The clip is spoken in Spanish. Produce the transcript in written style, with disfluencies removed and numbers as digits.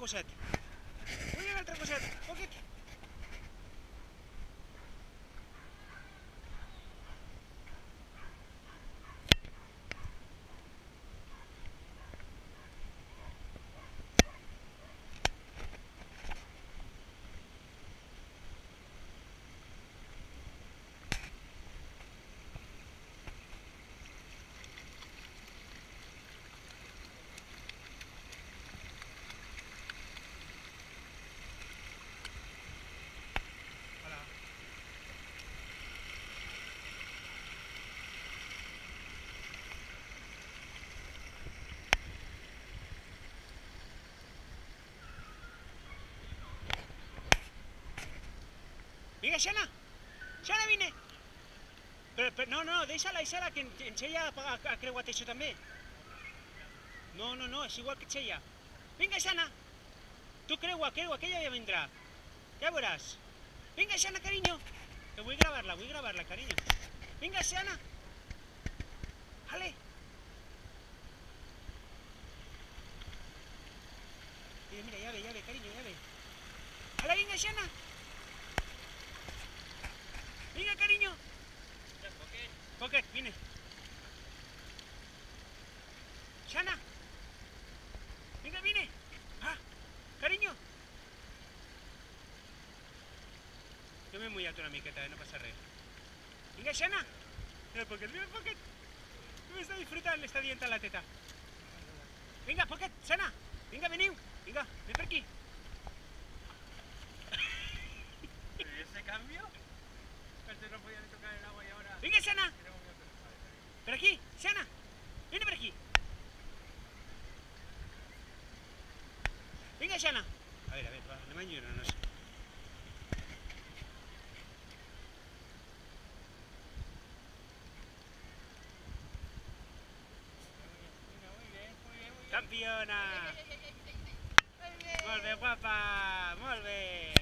cosset. Vull un altre cosset. Poquet. Vinga, Xana! Xana, vine! Però no, deixa-la, que en Xella ha creuat això també. No, és igual que Xella. Vinga, Xana! Tu creua, que ella ja vindrà. Ja veuràs. Vinga, Xana, carinyo! Que vull gravar-la, carinyo. Vinga, Xana! Ale! Mira, ja ve, carinyo, ja ve. Ale, vinga, Xana! Venga, cariño. Pocket, vine. Xana. Venga, vine. Ah, cariño. Jo m'he mullat una miqueta, no passa res. Vinga, Xana. Mira el Pocket. M'està disfrutant, l'està dient a la teta. Vinga, Pocket, Xana. Vinga, veniu. Vinga, ven per aquí. ¿Pero ese cambio? Antes no podía ni tocar el agua y ahora... Vinga, Xana. Per aquí, Xana. Vine per aquí. Vinga, Xana. A veure, va, anem a enllornar-nos. Campiona! Molt bé, guapa! Molt bé!